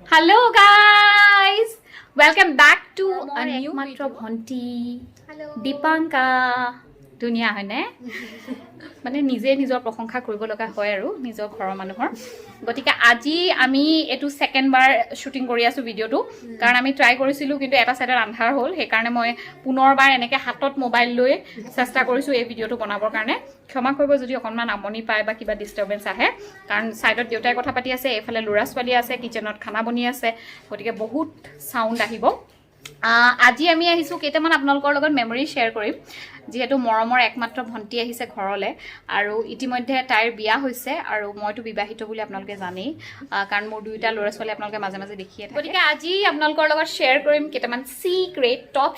Hello guys, welcome back to a new video. Bhonti, Dipanka, ধুনীয়া হয়নে মানে নিজে নিজৰ প্ৰশংসা কৰিব লগা হয় আৰু নিজৰ ঘৰৰ মানুহৰ গতিকে আজি আমি এটো সেকেন্ড বাৰ শুটিং কৰি আছো ভিডিওটো কাৰণ আমি ট্ৰাই কৰিছিলো কিন্তু এটা সাইডৰ আন্ধাৰ হ'ল সেই কাৰণে মই পুনৰবাৰ এনেকে হাতত মোবাইল লৈ চেষ্টা কৰিছো এই ভিডিওটো বনাবৰ কাৰণে ক্ষমা কৰিব যদি অকনমান আমনি পায় বা কিবা ডিস্টাৰবেন্স আহে কাৰণ সাইডত দেউতাই কথা পাতি আছে এফালে লৰা ছোৱালী আছে কিচেনত খানা বনি আছে গতিকে বহুত সাউন্ড আহিব আজি আমি আহিছো কেইটামান আপোনালোকৰ লগত মেমৰি শেয়াৰ কৰিম যেহেতু মৰমৰ একমাত্ৰ ভন্টি আহিছে ঘৰলে আৰু ইতিমধ্যে তাইৰ বিয়া হৈছে আৰু মইতো বিবাহিত বুলি আপোনালোকে জানেই কাৰণ মোৰ দুইটা ল'ৰা ছোৱালী আপোনালোকে মাজে মাজে দেখিয়ে থাকে গতিকে আজি আপোনালোকৰ লগত শেয়াৰ কৰিম কেইটামান সিক্ৰেট টপ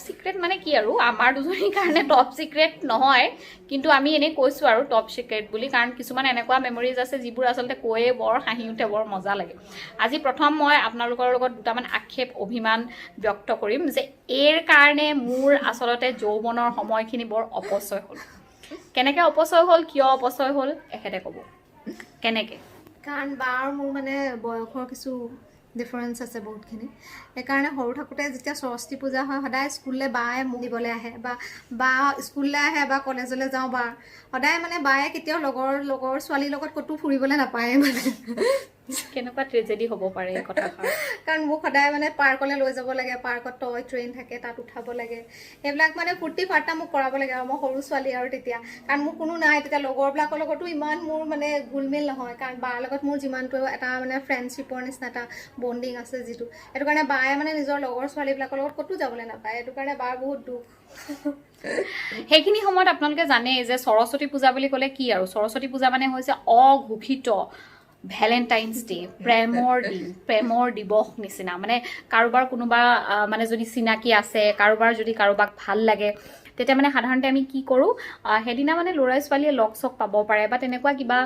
সিক্ৰেট মানে কি আৰু আমাৰ দুজনীৰ কাৰণে টপ সিক্ৰেট নহয় কিন্তু আমি এনে কৈছো আৰু টপ সিক্ৰেট বুলি কাৰণ কিছুমান এনেকুৱা মেমৰিজ আছে যিবোৰ আচলতে কৈয়ে বৰ হাঁহি উঠে বৰ মজা লাগে আজি প্ৰথম মই আপোনালোকৰ লগত দুটামান আক্ষেপ অভিমান ব্যক্ত কৰিম যে এৰ কাৰণে মোৰ আচলতে যৌৱনৰ সময়খিনি বৰ অপচয় হ'ল কেনেকৈ অপচয় হ'ল কিয় অপচয় হ'ল এখেতে ক'ব কেনেকৈ কাৰণ বাৰ মোৰ মানে বয়সৰ কিছু ডিফাৰেন্স আছে বহুতখিনি সেইকাৰণে সৰু থাকোঁতে যেতিয়া সৰস্বতী পূজা হয় সদায় স্কুললৈ বায়ে মোক দিবলৈ আহে বা স্কুললৈ আহে বা কলেজলৈ যাওঁ বা সদায় মানে বায়ে কেতিয়াও লগৰ ছোৱালীৰ লগত ক'তো ফুৰিবলৈ নাপায় মানে কেনেকুৱা ট্ৰেজেডি হ'ব পাৰে এই কথাষাৰ কাৰণ মোক সদায় মানে পাৰ্কলৈ লৈ যাব লাগে পাৰ্কত টয় ট্ৰেইন থাকে তাত উঠাব লাগে সেইবিলাক মানে ফূৰ্তি ফাৰ্তা মোক কৰাব লাগে আৰু মই সৰু ছোৱালী আৰু তেতিয়া কাৰণ মোৰ কোনো নাই তেতিয়া লগৰবিলাকৰ লগতো ইমান মোৰ মানে গোলমেল নহয় কাৰণ বাৰ লগত মোৰ যিমানটো এটা মানে ফ্ৰেণ্ডশ্বিপৰ নিচিনা এটা বণ্ডিং আছে যিটো সেইটো কাৰণে বায়ে মানে নিজৰ লগৰ ছোৱালীবিলাকৰ লগত ক'তো যাবলৈ নাপায় সেইটো কাৰণে বাৰ বহুত দুখ সেইখিনি সময়ত আপোনালোকে জানে যে সৰস্বতী পূজা বুলি ক'লে কি আৰু সৰস্বতী পূজা মানে হৈছে অঘোষিত ভ্যালেন্টাইন্স ডে প্ৰেমৰ দিৱস নিচিনা মানে কাৰোবাৰ কোনোবা মানে যদি চিনাকি আছে কাৰোবাৰ যদি কাৰোবাক ভাল লাগে তেতিয়া মানে সাধাৰণতে আমি কি কৰোঁ সেইদিনা মানে ল'ৰা ছোৱালীয়ে লগ চক পাব পাৰে বা তেনেকুৱা কিবা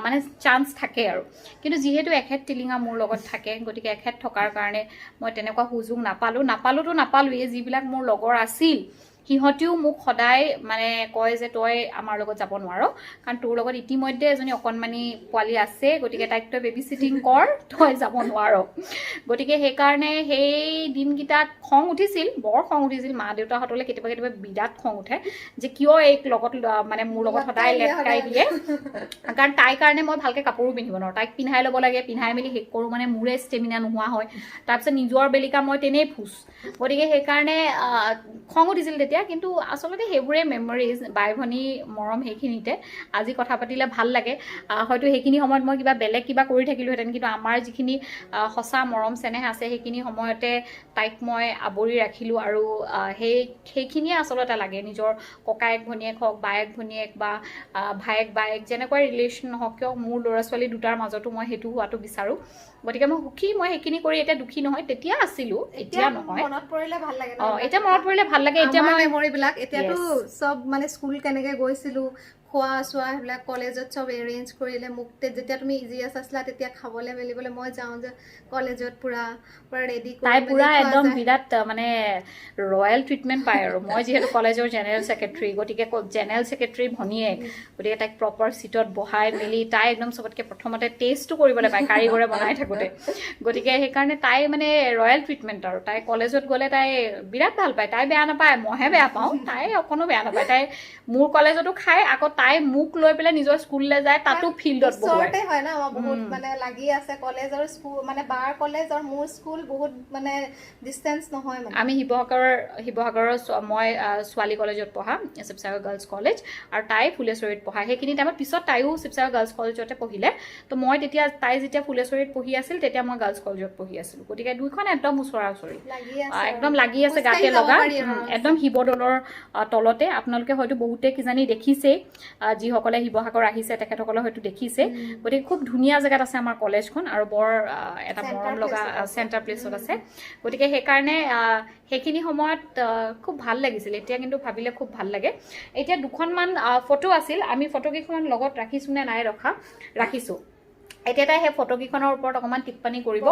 মানে চান্স থাকে আৰু কিন্তু যিহেতু এখেত টিলিঙা মোৰ লগত থাকে গতিকে এখেত থকাৰ কাৰণে মই তেনেকুৱা সুযোগ নাপালোঁৱেই যিবিলাক মোৰ লগৰ আছিল সিহঁতেও মোক সদায় মানে কয় যে তই আমাৰ লগত যাব নোৱাৰ কাৰণ তোৰ লগত ইতিমধ্যে এজনী অকণমানি পোৱালি আছে গতিকে তাইক তই বেবি চিটিং কৰ তই যাব নোৱাৰ গতিকে সেইকাৰণে সেই দিনকেইটাত খং উঠিছিল বৰ খং উঠিছিল মা দেউতাহঁতলৈ কেতিয়াবা বিৰাট খং উঠে যে কিয় এইক লগত মানে মোৰ লগত সদায় লেটকাই দিয়ে কাৰণ তাইৰ কাৰণে মই ভালকৈ কাপোৰো পিন্ধিব নোৱাৰোঁ তাইক পিন্ধাই ল'ব লাগে পিন্ধাই মেলি শেষ কৰোঁ মানে মোৰে ষ্টেমিনা নোহোৱা হয় তাৰপিছত নিজৰ বেলিকা মই তেনেই ফুচ গতিকে সেইকাৰণে খং উঠিছিল তেতিয়া কিন্তু আচলতে সেইবোৰে মেমৰিজ বাই ভনী মৰম সেইখিনিতে আজি কথা পাতিলে ভাল লাগে হয়তো সেইখিনি সময়ত মই বেলেগ কিবা কৰি থাকিলোহেঁতেন কিন্তু আমাৰ যিখিনি সঁচা মৰম চেনেহ আছে সেইখিনি সময়তে তাইক মই আৱৰি ৰাখিলোঁ আৰু সেইখিনিয়ে আচলতে লাগে নিজৰ ককায়েক ভনীয়েক হওক বায়েক ভনীয়েক বা ভায়েক বায়েক যেনেকুৱা ৰিলেশ্যন নহওক কিয় মোৰ ল'ৰা ছোৱালী দুটাৰ মাজতো মই সেইটো হোৱাটো বিচাৰোঁ গতিকে মই সুখী মই সেইখিনি কৰি এতিয়া দুখী নহয় তেতিয়া আছিলোঁ এতিয়া নহয় মনত পৰিলে ভাল লাগে এতিয়া মনত পৰিলে ভাল লাগে এতিয়া মই মেমৰিবিলাক এতিয়াতো চব মানে স্কুল কেনেকৈ গৈছিলোঁ খোৱা চোৱা সেইবিলাক কলেজত চব এৰেঞ্জ কৰিলে মোক যেতিয়া তুমি ইজিএছ আছিলা তেতিয়া খাবলৈ মেলিবলৈ মই যাওঁ যে কলেজত পুৰা ৰেডি কৰি তাই পুৰা একদম বিৰাট মানে ৰয়েল ট্ৰিটমেণ্ট পায় আৰু মই যিহেতু কলেজৰ জেনেৰেল ছেক্ৰেটাৰী গতিকে জেনেৰেল ছেক্ৰেটাৰী ভনীয়েক গতিকে তাইক প্ৰপাৰ ছিটত বহাই মেলি তাই একদম চবতকৈ প্ৰথমতে টেষ্টো কৰিবলৈ পায় কাৰিকৰে বনাই থাকোঁতে গতিকে সেইকাৰণে তাই মানে ৰয়েল ট্ৰিটমেণ্ট আৰু তাই কলেজত গ'লে তাই বিৰাট ভাল পায় তাই বেয়া নাপায় মইহে বেয়া পাওঁ তাই অকণো বেয়া নাপায় তাই মোৰ কলেজতো খায় আকৌ তাই মোক লৈ পেলাই নিজৰ স্কুললৈ যায় তাতো ফিল্ডত ওচৰতে হয় না বহুত মানে লাগি আছে কলেজ আৰু স্কুল মানে বাৰ কলেজ আৰু মোৰ স্কুল বহুত মানে ডিষ্টেঞ্চ নহয় মানে আমি শিৱসাগৰৰ মই ছোৱালী কলেজত পঢ়া শিৱসাগৰ গাৰ্লছ কলেজ আৰু তাই ফুলেশ্বৰীত পঢ়া সেইখিনি টাইমত পিছত তাইও শিৱসাগৰ গাৰ্লছ কলেজতে পঢ়িলে তো মই তেতিয়া তাই যেতিয়া ফুলেশ্বৰীত পঢ়ি আছিল তেতিয়া মই গাৰ্লছ কলেজত পঢ়ি আছিলোঁ গতিকে দুইখন একদম ওচৰা ওচৰি একদম লাগি আছে গাতে লগা একদম শিৱদৌলৰ তলতে আপোনালোকে হয়তো বহুতে কিজানি দেখিছেই যিসকলে শিৱসাগৰ আহিছে তেখেতসকলে হয়তো দেখিছে গতিকে খুব ধুনীয়া জেগাত আছে আমাৰ কলেজখন আৰু বৰ এটা মৰম লগা চেণ্টাৰ প্লেচত আছে গতিকে সেইকাৰণে সেইখিনি সময়ত খুব ভাল লাগিছিল এতিয়া কিন্তু ভাবিলে খুব ভাল লাগে এতিয়া দুখনমান ফটো আছিল আমি ফটোকেইখন লগত ৰাখিছোঁ নে নাই ৰাখিছোঁ এতিয়া তাই সেই ফটোকেইখনৰ ওপৰত অকণমান টিপ্পনী কৰিব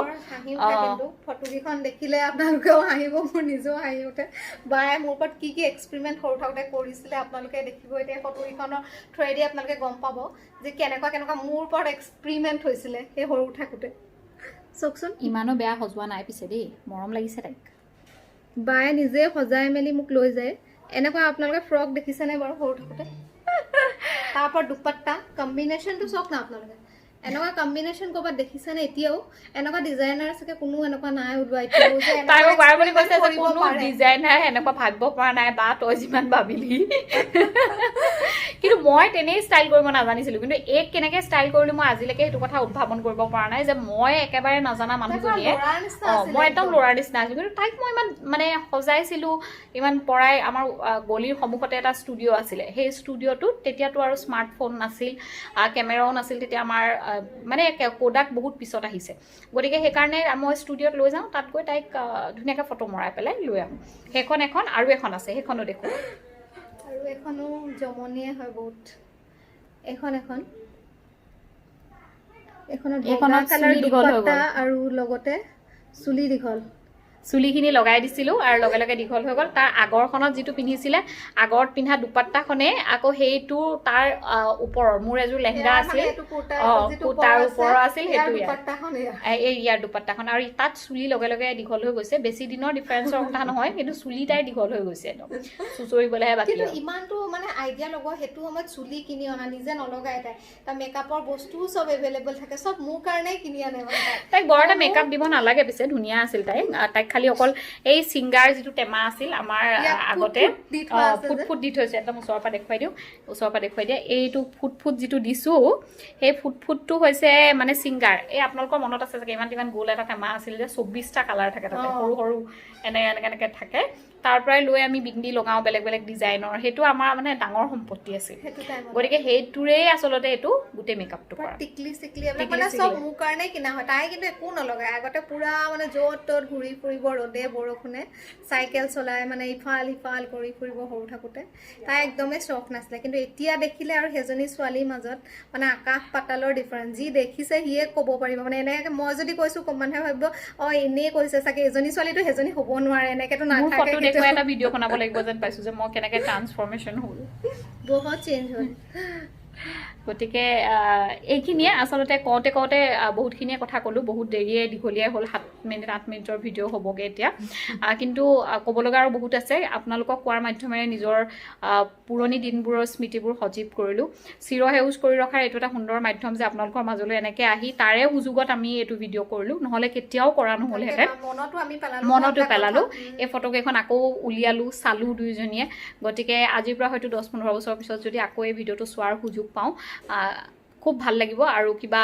ফটোকেইখন দেখিলে আপোনালোকেও হাঁহিব মোৰ নিজেও হাঁহি উঠে বায়ে মোৰ ওপৰত কি এক্সপেৰিমেণ্ট সৰু থাকোঁতে কৰিছিলে আপোনালোকে দেখিব এতিয়া ফটোকেইখনৰ থ্ৰুৱেদি আপোনালোকে গম পাব যে কেনেকুৱা মোৰ ওপৰত এক্সপেৰিমেণ্ট হৈছিলে সেই সৰু থাকোঁতে চাওকচোন ইমানো বেয়া সজোৱা নাই পিছে দেই মৰম লাগিছে তাইক বায়ে নিজে সজাই মেলি মোক লৈ যায় এনেকুৱা আপোনালোকে ফ্ৰক দেখিছেনে বাৰু সৰু থাকোঁতে তাৰ পৰা দুপাট্টা কম্বিনেশ্যনটো চাওক না আপোনালোকে এনেকুৱা কম্বিনেশ্যন ক'ৰবাত দেখিছেনে এতিয়াও এনেকুৱা ডিজাইনাৰ চাগে কোনো এনেকুৱা নাই ওলোৱা এতিয়াও যে তাই মোক বাৰে বুলি কৈছে যে কৰিব কোনো পাৰে। ডিজাইনাৰ এনেকুৱা ভাবিব পৰা নাই বা তই যিমান ভাবিলি কিন্তু মই তেনেই ষ্টাইল কৰিব নাজানিছিলোঁ কিন্তু এক কেনেকৈ ষ্টাইল কৰিলোঁ মই আজিলৈকে সেইটো কথা উদ্ভাৱন কৰিব পৰা নাই যে মই একেবাৰে নাজানা মানুহজনীয়ে ল'ৰাৰ নিচিনা অঁ আছিলে মই একদম ল'ৰাৰ নিচিনা আছিলোঁ কিন্তু তাইক মই ইমান মানে সজাইছিলোঁ ইমান পৰাই আমাৰ গলিৰ সন্মুখতে এটা ষ্টুডিঅ' আছিলে সেই ষ্টুডিঅ'টোত তেতিয়াতো আৰু স্মাৰ্টফোন নাছিল কেমেৰাও নাছিল তেতিয়া আমাৰ মানে কোডাক বহুত পিছত আহিছে গতিকে সেইকাৰণে মই ষ্টুডিঅ'ত লৈ যাওঁ তাত গৈ তাইক ধুনীয়াকৈ ফটো মৰাই পেলাই লৈ আহোঁ সেইখন এখন আৰু এখন আছে সেইখনো দেখোঁ আৰু এখনো জমনিয়ে হয় বহুত এখন এখনত এইখনত কালাৰ চুলি দীঘল হৈ গ'ল। দুপাট্টা আৰু লগতে চুলি দীঘল চুলিখিনি লগাই দিছিলোঁ আৰু লগে লগে দীঘল হৈ গ'ল তাৰ আগৰখনত যিটো পিন্ধিছিলে আগত পিন্ধা দুপাট্টাখনে আকৌ সেইটো তাৰ ওপৰৰ মোৰ এযোৰ লেহেংগা আছিল তাৰ ওপৰৰ আছিল সেইটো ইয়াৰ দুপাট্টাখন আৰু তাত চুলি লগে লগে দীঘল হৈ গৈছে বেছি দিনৰ ডিফাৰেঞ্চৰ কথা নহয় কিন্তু চুলি তাই দীঘল হৈ গৈছে একদম চুচৰিবলৈহে বাকী কিন্তু ইমানটো মানে আইডিয়া লগোৱা সেইটো সময়ত চুলি কিনি অনা নিজে নলগাই তাই মেকআপৰ বস্তুও চব এভেইলেবল থাকে চব মোৰ কাৰণেই কিনি আনে মানে তাইক বৰ এটা মেকআপ দিব নালাগে পিছে ধুনীয়া আছিল তাইক খালি অকল এই চিংগাৰ যিটো টেমা আছিল আমাৰ আগতে ফুট দি থৈছে একদম ওচৰৰ পৰা দেখুৱাই দিয়ে এইটো ফুট যিটো দিছোঁ সেই ফুটটো হৈছে মানে চিংগাৰ এই আপোনালোকৰ মনত আছে চাগে ইমান গোল এটা টেমা আছিল যে 24টা কালাৰ থাকে তাতে সৰু সৰু এনেকৈ থাকে তাৰ পৰাই লৈ আমি বিন্দি লগাওঁ বেলেগ বেলেগ ডিজাইনৰ সেইটো আমাৰ মানে ডাঙৰ সম্পত্তি আছিল গতিকে সেইটোৰেই আচলতে এইটো গোটেই মেকআপটো কৰা টিকলি চিকলি মানে চব মোৰ কাৰণেই কিনা হয় তাই কিন্তু একো নলগায় আগতে পুৰা মানে য'ত ত'ত ঘূৰি ফুৰিব ৰ'দে বৰষুণে চাইকেল চলাই মানে ইফাল সিফাল কৰি ফুৰিব সৰু থাকোঁতে তাই একদমেই চখ নাছিলে কিন্তু এতিয়া দেখিলে আৰু সেইজনী ছোৱালীৰ মাজত মানে আকাশ পাতালৰ ডিফাৰেঞ্চ যি দেখিছে সিয়ে ক'ব পাৰিব মানে এনেকৈ মই যদি কৈছোঁ মানুহে ভাবিব এনেই কৈছে চাগে এজনী ছোৱালীটো সেইজনী হ'ব নোৱাৰে এনেকেতো নাথাকে এটা ভিডিঅ' বনাব লাগিব যেন পাইছোঁ যে মই কেনেকৈ ট্ৰান্সফৰ্মেশ্যন হ'ল বহুত চেঞ্জ হ'ল গতিকে এইখিনিয়ে আচলতে কওঁতে বহুতখিনিয়ে কথা ক'লোঁ বহুত দেৰিয়ে দীঘলীয়াই হ'ল 7 মিনিট 8 মিনিটৰ ভিডিঅ' হ'বগৈ এতিয়া কিন্তু ক'ব লগা আৰু বহুত আছে আপোনালোকক কোৱাৰ মাধ্যমেৰে নিজৰ পুৰণি দিনবোৰৰ স্মৃতিবোৰ সজীৱ কৰিলোঁ চিৰসেউজ কৰি ৰখাৰ এইটো এটা সুন্দৰ মাধ্যম যে আপোনালোকৰ মাজলৈ এনেকৈ আহি তাৰে সুযোগত আমি এইটো ভিডিঅ' কৰিলোঁ নহ'লে কেতিয়াও কৰা নহ'লহেঁতেন মনতো পেলালোঁ এই ফটোকেইখন আকৌ উলিয়ালোঁ চালোঁ দুয়োজনীয়ে গতিকে আজিৰ পৰা হয়তো 10-15 বছৰৰ পিছত যদি আকৌ এই ভিডিঅ'টো চোৱাৰ সুযোগ পাওঁ খুব ভাল লাগিব আৰু কিবা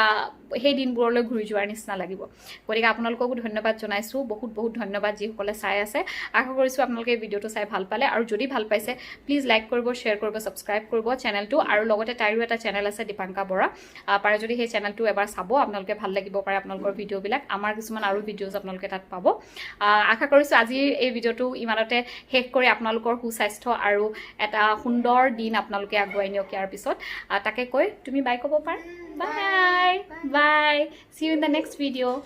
সেই দিনবোৰলৈ ঘূৰি যোৱাৰ নিচিনা লাগিব গতিকে আপোনালোককো ধন্যবাদ জনাইছোঁ বহুত ধন্যবাদ যিসকলে চাই আছে আশা কৰিছোঁ আপোনালোকে এই ভিডিঅ'টো চাই ভাল পালে আৰু যদি ভাল পাইছে প্লিজ লাইক কৰিব শ্বেয়াৰ কৰিব ছাবস্ক্ৰাইব কৰিব চেনেলটো আৰু লগতে তাইৰো এটা চেনেল আছে দীপাংকা বৰা পাৰে যদি সেই চেনেলটো এবাৰ চাব আপোনালোকে ভাল লাগিব পাৰে আপোনালোকৰ ভিডিঅ'বিলাক আমাৰ কিছুমান আৰু ভিডিঅ'জ আপোনালোকে তাত পাব আশা কৰিছোঁ আজিৰ এই ভিডিঅ'টো ইমানতে শেষ কৰি আপোনালোকৰ সুস্বাস্থ্য আৰু এটা সুন্দৰ দিন আপোনালোকে আগুৱাই নিয়ক ইয়াৰ পিছত তাকে কৈ তুমি বাই ক'ব পাৰা Bye. See you in the next video.